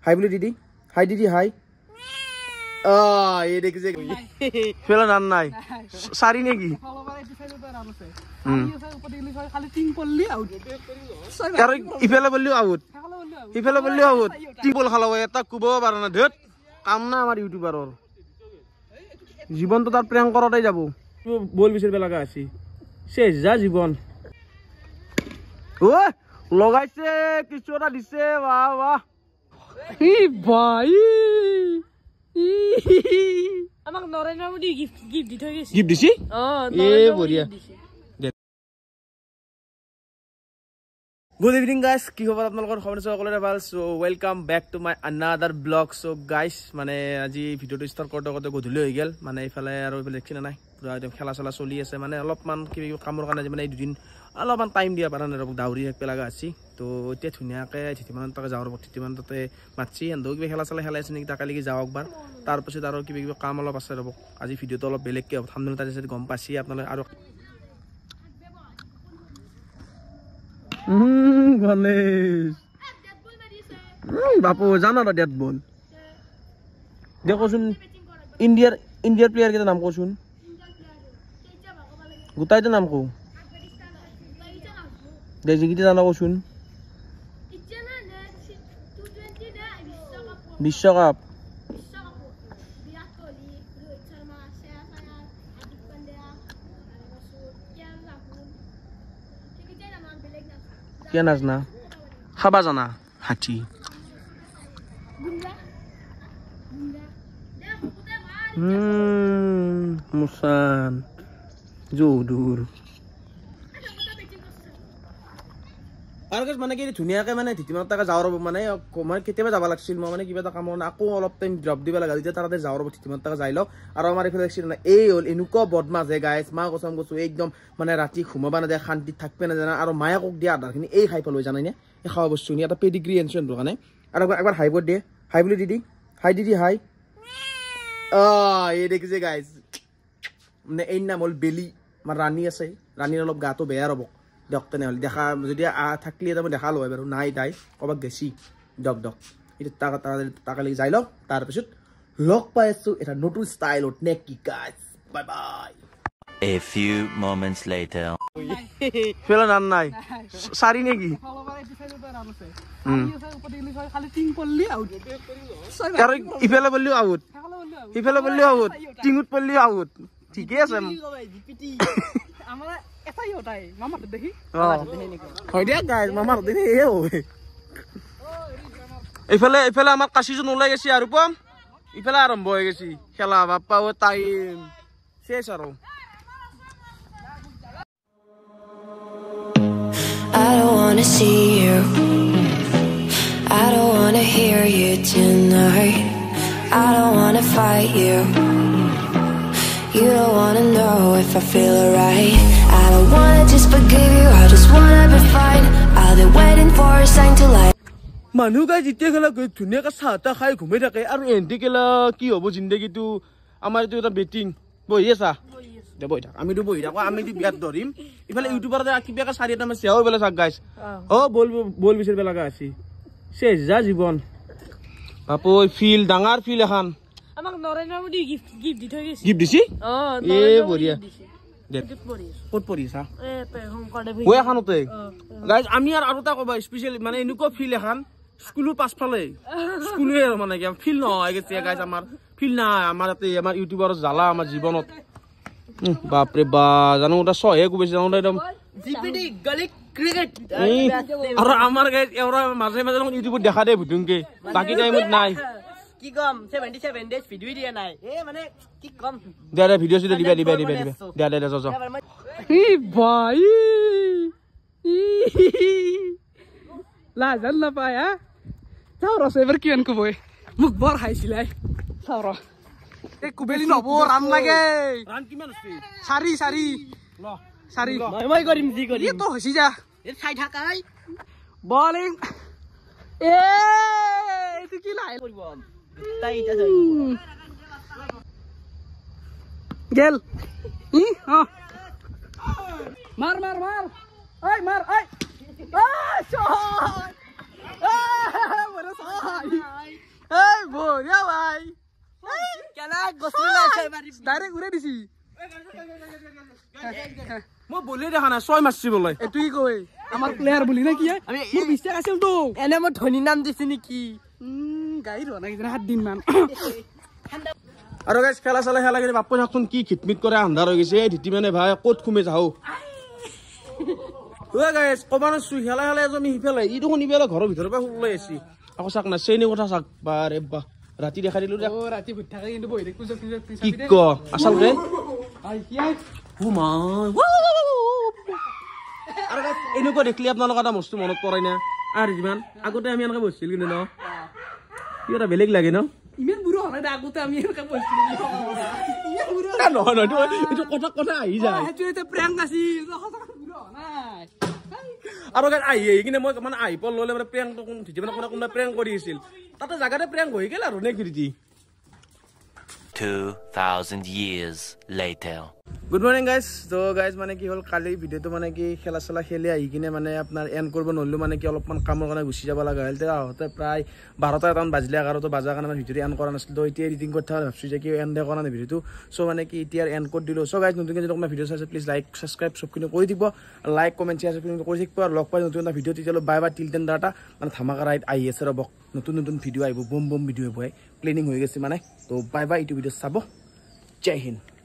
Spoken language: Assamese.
Hi bolu didi. Hi didi hi. Oh, ye dekhiche fela nan nai. Sari neki. Karo ifela bolli out. Ifela bolli out. Timbol khalaw eta kubo barana dhet. কাম না আমার ইউটিউবারর জীবন তো তার প্র্যাঙ্ক করাটাই যাব বল বিশের বেলাগা আছি শেষ যা জীবন ও লগাইছে কিছুটা দিছে বাহ বাহ ই ভাই আমাক নরেন্দ্র মোদী গিফট দি থৈ গেছে গিফট দিছি এ বঢ়িয়া Good evening guys, কি খবৰ আপোনালোকৰ খবৰ সকলোৰে ভাল so welcome back to my another blog so guys মানে আজি ভিডিওটো ষ্টাৰ্ট কৰতে গধুলি হৈ গেল মানে ইফালে আৰু ইফালে দেখছিনা নাই পুৰা একদম খেলা চলা চলি আছে মানে অলপমান কি কামৰ কাৰণে মানে এই দুদিন অলপমান টাইম দিয়া পাৰা নাই দাউৰি এক পেলাগা আছে তো এতিয়া ধুনিয়াকে ধিতিমান তাকে যাওৰ ধিতিমান তাতে মাতছি এন্দো কিবা খেলা চলা খেলা আছে নেকি তাকে লাগি যাওক বাৰ তাৰ পিছত আৰু কিবা কাম অলপ আছে ৰব আজি ভিডিওটো অলপ বেলেগকে হ'ব থাম্বনেল তাতে যদি গম পাছি আপোনালোকে আৰু Ganesh. Bapu jana na dead ball. Dekho sun India player kita naam ko sun. Gutai to naam ko. Deji kita jana ko sun. Vishwakap. Kia nazna khaba jana hachi musan jodur আরগস মানে কি ধুনিয়াকে মানে ধিতিমান টাকা যাওৰ মানে মানে কেতিয়াবা যাব লাগছিল মই মানে কিবা এটা কামৰ না আকৌ অলপ টাইম ড্ৰপ দিবা লাগা যেতিয়া তাতে যাওৰ ধিতিমান টাকা যাইলো আৰু আমাৰ ইফালে দেখছিল না এই হল এনুকো বদমাছ হে গাইস মা কসম কসু একদম মানে ৰাতি ঘুমাবা না দে শান্তি থাকবে না জানা আৰু মায়া কক দিয়া আধাৰখিনি এই খাই পালো জানাই নে এই খাওয়া বস্তু নি এটা পেডিগ্ৰি এনশন দোকানে আৰু একবাৰ হাই বড দে হাই বলি দিদি হাই এই দেখিছে গাইস মানে এই নাম হল বেলি আমাৰ ৰাণী আছে ৰাণীৰ অলপ গাটো বেয়া ৰব ডক্টৰ নেহল দেখা যদি থাকলি এটা দেখা লয় বাৰু নাই তাই কবাক গেছি ডক এটা টাকা লাগি যাই ল তাৰ পিছত লক পাই আছো এটা নতুন ষ্টাইলত নেকি guys bye bye A few moments later ফেলা নান নাই সারি নেকি খালি টিং পল্লি আউট কারো ইফেলা বললি আউট টিঙুত পল্লি আউট ঠিকই আছে আমরা এটাই ওটাই মামার দেখি হয় দিয়া গাইস মামার দেখি এ হয় ইফালে আমার কাশিজন ওলাই গেছি আর পম ইফালে আরম্ভ হয়ে গেছি খেলা বাপ্পা ও টাইম শেষ আর I don't wanna see you, I don't wanna hear you tonight, I don't wanna fight you, you don't wanna know if I feel alright, I don't wanna just forgive you, I just wanna be fine, I've been waiting for a sign to light. মানুহ গাই যেতিয়া গেলা ধুনীয়াকে চাহ তাহ খাই ঘুমাই থাকে আৰু এন্টি গেলা কি হ'ব জিন্দগীটো আমাৰ এইটো এটা বেটিং বহি আছা দে বহি থাক আমিতো বহি থাকো আমিতো বিয়াত ধৰিম ইফালে ইউটিউবাৰ কিবা চাৰি এটা মাছ চেও বেলা চাক গাইছ বল বিচৰ বেলাগা আছে শেষ যা জীবন বাপু ফিল ডাঙৰ ফিল এখন আমাক নৰেন্দ্ৰ মোদী গিফট দি থৈ গেছে গিফট দিছি এ বঢ়িয়া ক'ত পঢ়িছা ও এখনতে গাইজ আমি আৰু এটা ক'বা স্পেচিয়েল মানে এনেকুৱা ফিল এখন স্কুলৰ পাছফালে স্কুলে মানে ফিল নহয় গেছে গাইজ আমাৰ ফিল নাই আমাৰ ইয়াতে আমাৰ ইউটিউবাৰৰ জ্বালা আমাৰ জীৱনত বাপৰে বা জানো ওটা সহে কুবেছে জানো একদম জিপিডি গলি ক্ৰিকেট আৰু আমাৰ গাইজ এওৰা মাজে মাজে ইউটিউবত দেখা দে ভিডিওকে বাকি টাইমত নাই কি কম 77 ডেজ ভিডিও দিয়া নাই এ মানে কি কম দে ভিডিও সিধা দিবা দে যা ই ভাই লাজান না পায় হা যাও রস এবার কি আনকো বই মুখ বর হাইছিলাই চাও র এই কুবেলি নব রান লাগে রান কিমান আছে সারি ল সারি মই কৰিম জি কৰিম ই তো হসি যা এ চাই থাকাই বলিং এ এটো কি লাই কৰিব তাইটা যাই গেল মাৰ ঐ মাৰ ঐ এই বঢ়িয়া ভাই কেনা গছলি লাইছে মাৰি ডাইৰেক্ট উৰাই দিছি মই বলি দেখা নাই 6 মাৰছি বলে এটো কি কয় আমাৰ প্লেয়াৰ বুলি না কি আমি মোৰ বিশ্বাস আছিল তো এনে মই ধনী নাম দিছি নেকি গাই ৰ না কিনা 7 দিন মান আৰু গাইস খেলা চালা খেলা কৰি বাপ চাকচোন কি খিটমিট কৰে আন্ধাৰ হৈ গৈছে এই ধিতি মানে ভাই ক'ত খুমে যাও ও গাইস কমানো সু খেলা খেলা এজনী হিফালে ই দেখোন ইবেলা ঘৰৰ ভিতৰৰ পৰা ওলাই আহিছি আকৌ চাক না চেনি কথা চাক বাৰে বা ৰাতি দেখা দিলো ও ৰাতি ভুট থাকে কিন্তু বহি দেখো কি ক আচলতে আই কি আই ও মা আৰু গাইস এনেকুৱা দেখলি আপোনালোকৰ এটা বস্তু মনত পৰে না আৰু যিমান আগতে আমি এনেকৈ বহিছিল কিন্তু ন কি এটা বেলেগ লাগে ন ইমান বুঢ়া হলে আগতে আমি এনেকা বহিছিলো ইমান বুঢ়া নহয় এইটো কথা আহি যায় সেইটো এটা প্ৰেংক আছিল বুঢ়া নাই আৰু গাইস আহি কিনে মই মানে আহি পল ললে মানে প্ৰেংক কোন ঠিটি মানে কোনোবা প্ৰেংক কৰি আছিল তাতে জাগাতে প্ৰেংক হৈ গেল আৰু নে কিৰিটি 2000 years later. Good morning guys তো গাইজ মানে কি হ'ল কালি ভিডিঅ'টো মানে কি খেলা চেলা খেলি আহি কিনে মানে আপোনাৰ এণ্ড কৰিব নোৱাৰিলোঁ মানে কি অলপমান কামৰ কাৰণে গুচি যাব লগা হ'ল তেতিয়া আহোঁতে প্ৰায় 12টা এটামান বাজিলে 11টা বজাৰ কাৰণে মানে ভিডিঅ'টো এণ্ড কৰা নাছিলোঁ তো এতিয়া এডিটিং কৰি থকা ভাবিছোঁ যে কি এণ্ড কৰা নাই ভিডিঅ'টো চ' মানে কি এতিয়া এণ্ড কৰি দিলোঁ চ' গাইজ নতুনকৈ যদি আপোনাৰ ভিডিঅ' চাইছে প্লিজ লাইক ছাবস্ক্ৰাইব চবখিনি কৰি দিব লাইক কমেণ্ট শ্বেয়াৰ চবখিনি কৰি থাকিব আৰু লগ পাই নতুন এটা ভিডিঅ' তেতিয়ালৈ bye bye till then data মানে ধামাকা ৰাইড আহি আছে ৰ'ব নতুন ভিডিঅ' আহিব বম ভিডিঅ' আহিব প্লেনিং হৈ গৈছে মানে তো বাই বাই এইটো ভিডিঅ' চাব জয় হিন্দ